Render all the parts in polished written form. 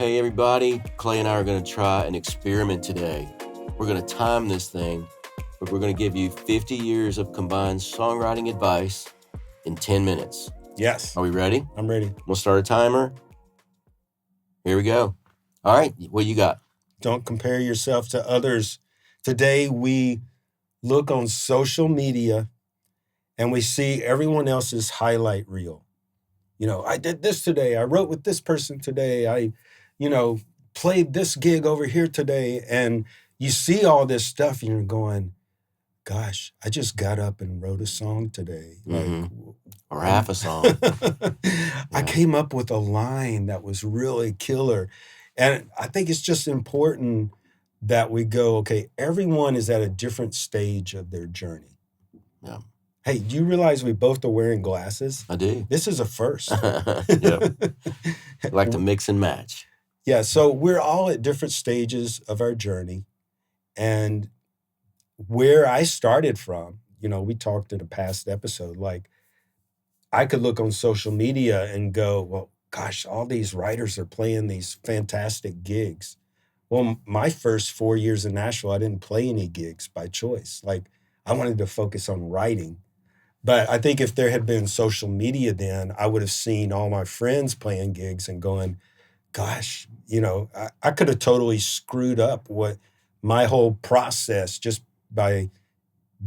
Hey everybody, Clay and I are going to try an experiment today. We're going to time this thing, but we're going to give you 50 years of combined songwriting advice in 10 minutes. Yes. Are we ready? I'm ready. We'll start a timer. Here we go. All right, what you got? Don't compare yourself to others. Today we look on social media and we see everyone else's highlight reel. You know, I did this today. I wrote with this person today. I played this gig over here today. And you see all this stuff and you're going, gosh, I just got up and wrote a song today. Or half a song. I came up with a line that was really killer. And I think it's just important that we go, okay, everyone is at a different stage of their journey. Yeah. Hey, do you realize we both are wearing glasses? I do. This is a first. Yeah. I like to mix and match. Yeah, so we're all at different stages of our journey. And where I started from, we talked in a past episode, like I could look on social media and go, well, gosh, all these writers are playing these fantastic gigs. Well, my first 4 years in Nashville, I didn't play any gigs by choice. Like I wanted to focus on writing. But I think if there had been social media then, I would have seen all my friends playing gigs and going, gosh, I could have totally screwed up what my whole process just by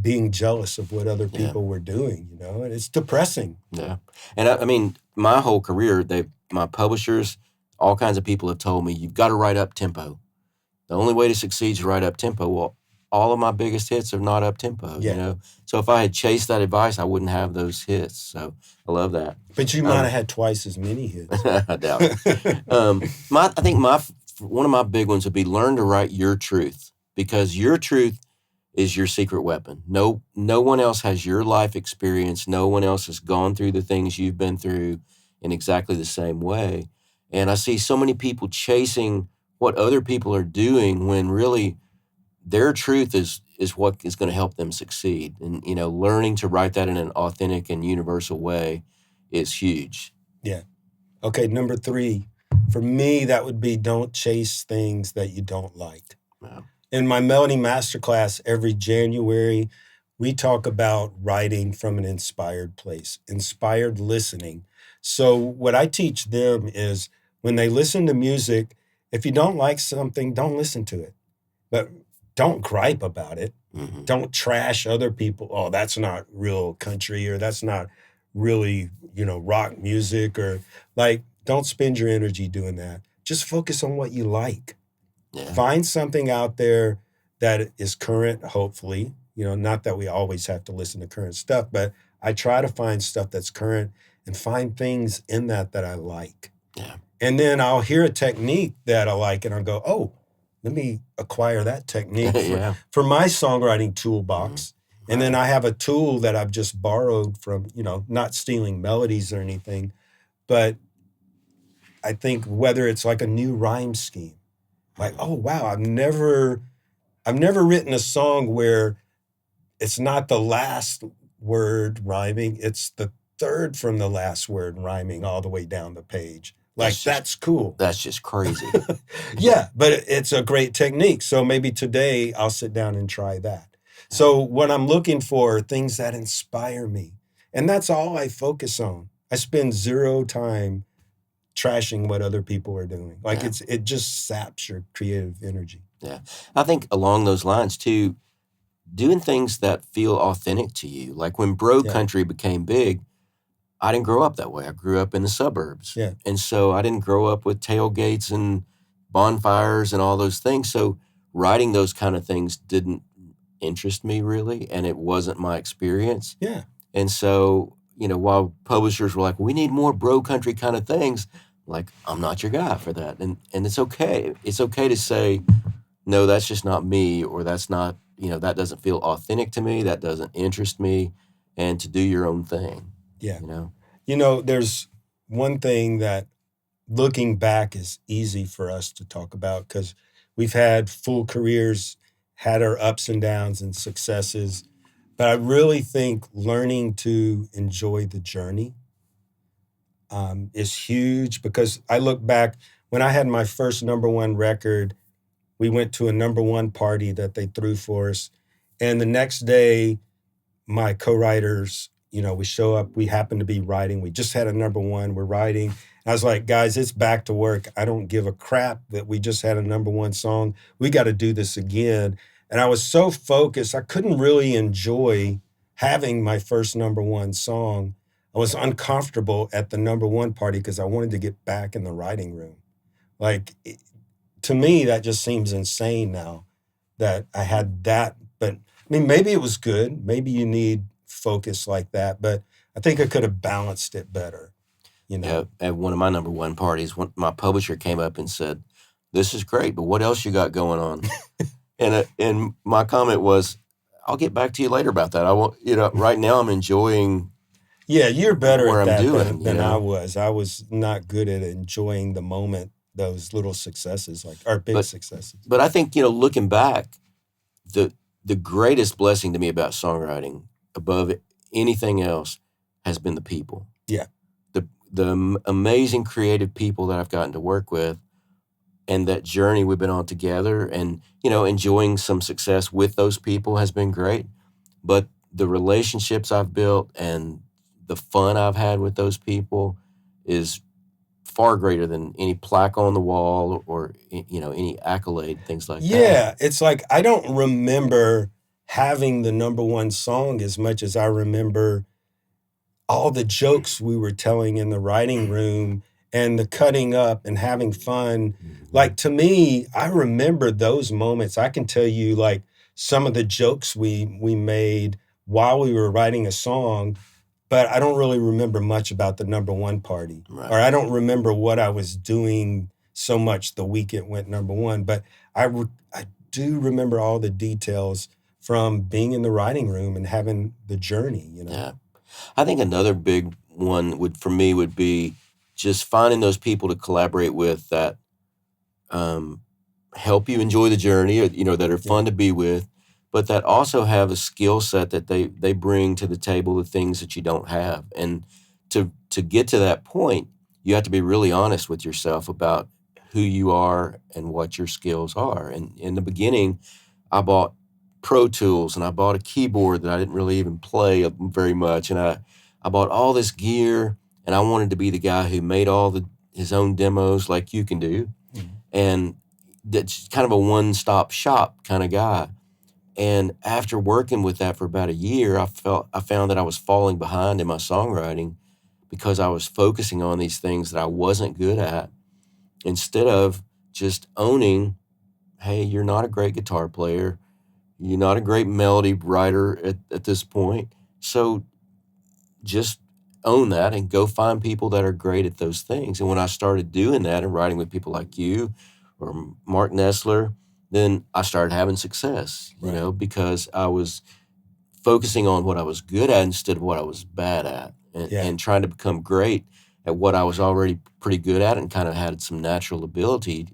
being jealous of what other people were doing, and it's depressing. Yeah. And I mean, my whole career, my publishers, all kinds of people have told me, you've got to write up tempo. The only way to succeed is to write up tempo. Well, all of my biggest hits are not up tempo, So if I had chased that advice, I wouldn't have those hits. So I love that. But you might have had twice as many hits. I doubt it. I think one of my big ones would be learn to write your truth, because your truth is your secret weapon. No one else has your life experience. No one else has gone through the things you've been through in exactly the same way. And I see so many people chasing what other people are doing when really their truth is what is going to help them succeed. And, learning to write that in an authentic and universal way is huge. Yeah. Okay, number 3, for me, that would be don't chase things that you don't like. Wow. In my Melody Masterclass every January, we talk about writing from an inspired place, inspired listening. So what I teach them is when they listen to music, if you don't like something, don't listen to it. But don't gripe about it. Mm-hmm. Don't trash other people. Oh, that's not real country, or that's not really, rock music, or don't spend your energy doing that. Just focus on what you like. Yeah. Find something out there that is current, hopefully. Not that we always have to listen to current stuff, but I try to find stuff that's current and find things in that I like. Yeah. And then I'll hear a technique that I like and I'll go, oh, let me acquire that technique for my songwriting toolbox. Mm-hmm. And then I have a tool that I've just borrowed from, not stealing melodies or anything, but I think whether it's like a new rhyme scheme, like, oh, wow, I've never written a song where it's not the last word rhyming, it's the third from the last word rhyming all the way down the page. That's cool. That's just crazy. Yeah, but it's a great technique. So maybe today I'll sit down and try that. So what I'm looking for are things that inspire me. And that's all I focus on. I spend 0 time trashing what other people are doing. It just saps your creative energy. Yeah. I think along those lines too, doing things that feel authentic to you. Like when bro country became big, I didn't grow up that way. I grew up in the suburbs. Yeah. And so I didn't grow up with tailgates and bonfires and all those things. So writing those kind of things didn't interest me really, and it wasn't my experience. Yeah. And so, while publishers were like, we need more bro country kind of things, like, I'm not your guy for that. And it's okay. It's okay to say, no, that's just not me, or that's not, that doesn't feel authentic to me, that doesn't interest me, and to do your own thing. Yeah. There's one thing that looking back is easy for us to talk about because we've had full careers, had our ups and downs and successes. But I really think learning to enjoy the journey is huge, because I look back when I had my first number one record, we went to a number one party that they threw for us. And the next day, my co-writers, we show up, we happen to be writing. We just had a number one, we're writing. I was like, guys, it's back to work. I don't give a crap that we just had a number one song. We got to do this again. And I was so focused, I couldn't really enjoy having my first number one song. I was uncomfortable at the number one party because I wanted to get back in the writing room. Like, to me, that just seems insane now that I had that. But I mean, maybe it was good. Maybe you need focus like that. But I think I could have balanced it better. Yeah, at one of my number one parties, my publisher came up and said, "This is great, but what else you got going on?" and my comment was, "I'll get back to you later about that. I won't. Right now I'm enjoying." Yeah, you're better what at that I'm doing, than I was. I was not good at enjoying the moment, those little successes, or big successes. But I think, looking back, the greatest blessing to me about songwriting, above anything else, has been the people. Yeah. The amazing creative people that I've gotten to work with, and that journey we've been on together, and enjoying some success with those people has been great. But the relationships I've built and the fun I've had with those people is far greater than any plaque on the wall or any accolade, things like that. Yeah, it's like I don't remember having the number one song as much as I remember all the jokes we were telling in the writing room and the cutting up and having fun. Like, to me, I remember those moments. I can tell you, like, some of the jokes we made while we were writing a song, but I don't really remember much about the number one party. Right. Or I don't remember what I was doing so much the week it went number one. But I do remember all the details from being in the writing room and having the journey, Yeah. I think another big one would be just finding those people to collaborate with that help you enjoy the journey, or, that are fun to be with, but that also have a skill set that they bring to the table, the things that you don't have. And to get to that point, you have to be really honest with yourself about who you are and what your skills are. And in the beginning, I bought Pro Tools and I bought a keyboard that I didn't really even play very much. And I bought all this gear, and I wanted to be the guy who made his own demos like you can do. Mm-hmm. And that's kind of a one-stop shop kind of guy. And after working with that for about a year, I found that I was falling behind in my songwriting because I was focusing on these things that I wasn't good at, instead of just owning, hey, you're not a great guitar player. You're not a great melody writer at this point. So just own that and go find people that are great at those things. And when I started doing that and writing with people like you or Mark Nessler, then I started having success, because I was focusing on what I was good at instead of what I was bad at, and trying to become great at what I was already pretty good at and kind of had some natural ability.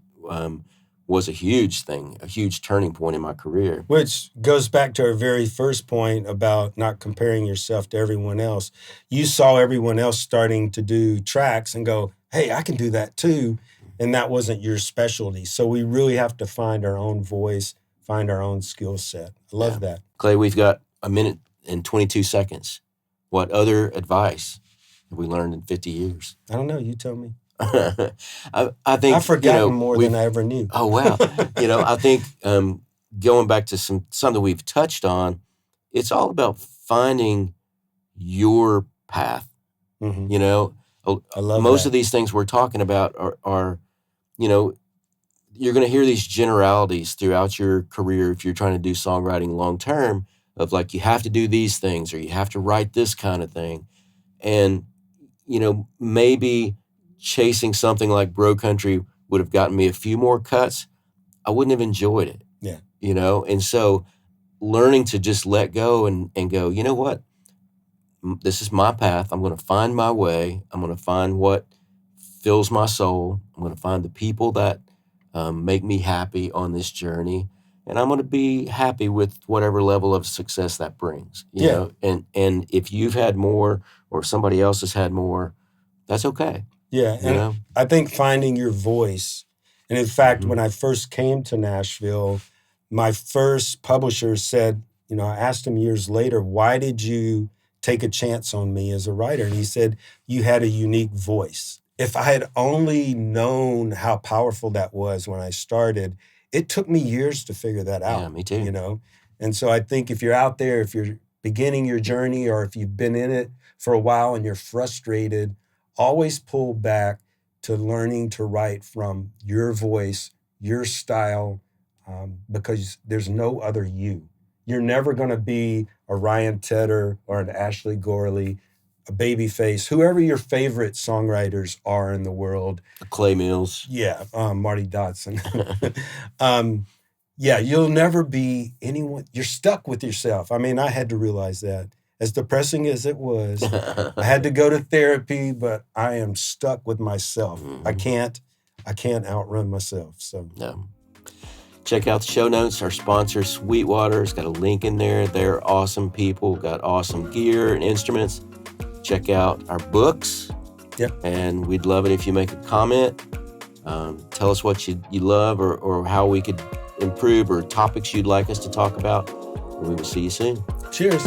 Was a huge thing, a huge turning point in my career. Which goes back to our very first point about not comparing yourself to everyone else. You saw everyone else starting to do tracks and go, hey, I can do that too. And that wasn't your specialty. So we really have to find our own voice, find our own skill set. I love that. Clay, we've got a minute and 22 seconds. What other advice have we learned in 50 years? I don't know. You tell me. I think I've forgotten more than I ever knew. Oh, wow. I think going back to something we've touched on, it's all about finding your path. Mm-hmm. I love most of these things we're talking about are you're going to hear these generalities throughout your career if you're trying to do songwriting long term, of like, you have to do these things or you have to write this kind of thing. And, maybe chasing something like Bro Country would have gotten me a few more cuts. I wouldn't have enjoyed it. Yeah. And so learning to just let go and go, you know what? This is my path. I'm going to find my way. I'm going to find what fills my soul. I'm going to find the people that make me happy on this journey. And I'm going to be happy with whatever level of success that brings. You know? And if you've had more or somebody else has had more, that's okay. Yeah. You And know? I think finding your voice. And in fact, Mhm. when I first came to Nashville, my first publisher said, I asked him years later, why did you take a chance on me as a writer? And he said, you had a unique voice. If I had only known how powerful that was when I started, it took me years to figure that out. Yeah, me too. And so I think if you're out there, if you're beginning your journey, or if you've been in it for a while and you're frustrated, always pull back to learning to write from your voice, your style, because there's no other you. You're never going to be a Ryan Tedder or an Ashley Gorley, a Babyface, whoever your favorite songwriters are in the world. Clay Mills. Yeah, Marty Dodson. Yeah, you'll never be anyone. You're stuck with yourself. I mean, I had to realize that. As depressing as it was, I had to go to therapy, but I am stuck with myself. Mhm. I can't outrun myself. So No. Check out the show notes. Our sponsor, Sweetwater's got a link in there. They're awesome people, got awesome gear and instruments. Check out our books. Yep. And we'd love it if you make a comment. Tell us what you love or how we could improve or topics you'd like us to talk about. And we will see you soon. cheers.